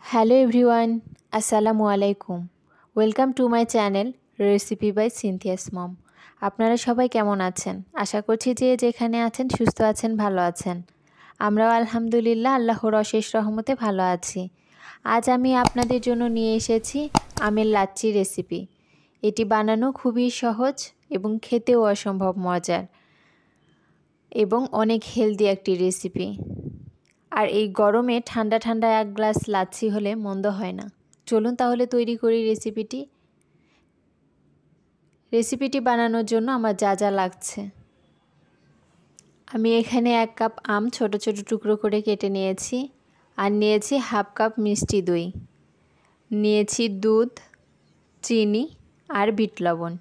Hello everyone, আসসালামু আলাইকুম। Welcome to my channel recipe by Cynthia's mom. আপনারা সবাই কেমন আছেন? আশা করছি যে যেখানে আছেন সুস্থ আছেন, ভালো আছেন। আমরাও আলহামদুলিল্লাহ আল্লাহর অশেষ রহমতে ভালো আছি। আজ আমি আপনাদের জন্য নিয়ে এসেছি আমের লাচ্ছি রেসিপি। এটি বানানো খুবই সহজ এবং খেতেও অসম্ভব মজার এবং অনেক হেলদি একটি রেসিপি। আর এই গরমে ঠান্ডা ঠান্ডা এক গ্লাস লাচ্ছি হলে মন্দ হয় না। চলুন তাহলে তৈরি করি রেসিপিটি বানানোর জন্য আমার যা যা লাগছে। আমি এখানে 1 কাপ আম ছোট ছোট টুকরো করে কেটে নিয়েছি, আর নিয়েছি হাফ কাপ মিষ্টি দই, নিয়েছি দুধ, চিনি আর বিট লবণ।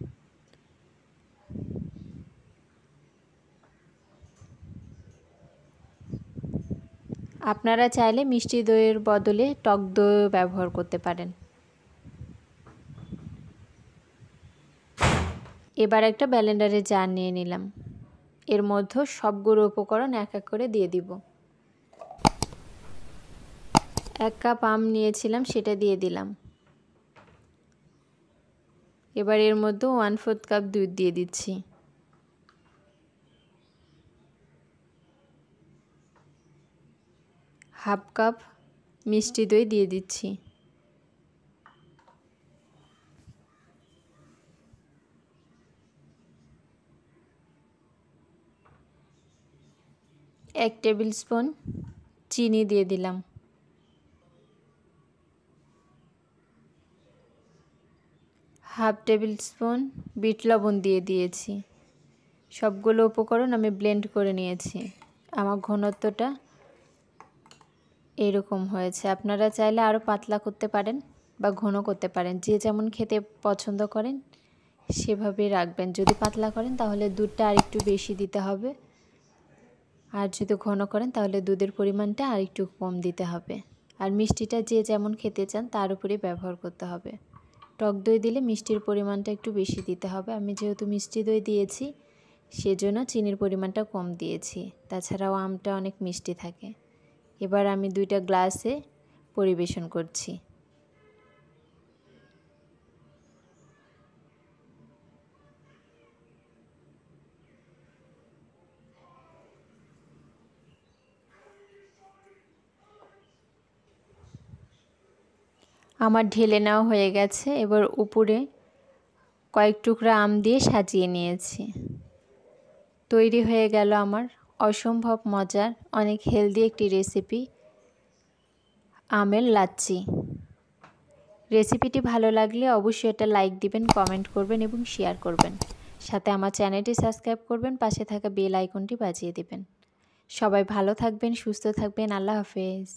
আপনারা চাইলে মিষ্টি দইয়ের বদলে টক দই ব্যবহার করতে পারেন। এবার একটা ব্লেন্ডারের জার নিয়ে নিলাম। এর মধ্যে সবগুলো উপকরণ এক এক করে দিয়ে দিব। 1 কাপ আম নিয়েছিলাম, সেটা দিয়ে দিলাম। এবার এর মধ্যে 1/4 কাপ দুধ দিয়ে দিচ্ছি। হাফ কাপ মিষ্টি দই দিয়ে দিচ্ছি। এক টেবিল স্পুন চিনি দিয়ে দিলাম। হাফ টেবিল স্পুন বিট লবণ দিয়ে দিয়েছি। সবগুলো উপকরণ আমি ব্লেন্ড করে নিয়েছি। আমার ঘনত্বটা এরকম হয়েছে। আপনারা চাইলে আরও পাতলা করতে পারেন বা ঘন করতে পারেন, যে যেমন খেতে পছন্দ করেন সেভাবে রাখবেন। যদি পাতলা করেন তাহলে দুধটা আর একটু বেশি দিতে হবে, আর যদি ঘন করেন তাহলে দুধের পরিমাণটা আর একটু কম দিতে হবে। আর মিষ্টিটা যে যেমন খেতে চান তার উপরে ব্যবহার করতে হবে। টক দই দিলে মিষ্টির পরিমাণটা একটু বেশি দিতে হবে। আমি যেহেতু মিষ্টি দই দিয়েছি সেজন্য চিনির পরিমাণটা কম দিয়েছি। তাছাড়াও আমটা অনেক মিষ্টি থাকে। এবার আমি 2টা গ্লাসে পরিবেশন করছি। আমার ঢেলে নেওয়া হয়ে গেছে। এবার উপরে কয়েক টুকরা আম দিয়ে সাজিয়ে নিয়েছি। তৈরি হয়ে গেল আমার অসম্ভব মজার অনেক হেলদি একটি রেসিপি, আমের লাচ্ছি। রেসিপিটি ভালো লাগলে অবশ্যই একটা লাইক দিবেন, কমেন্ট করবেন এবং শেয়ার করবেন। সাথে আমার চ্যানেলটি সাবস্ক্রাইব করবেন, পাশে থাকা বেল আইকনটি বাজিয়ে দিবেন। সবাই ভালো থাকবেন, সুস্থ থাকবেন। আল্লাহ হাফেজ।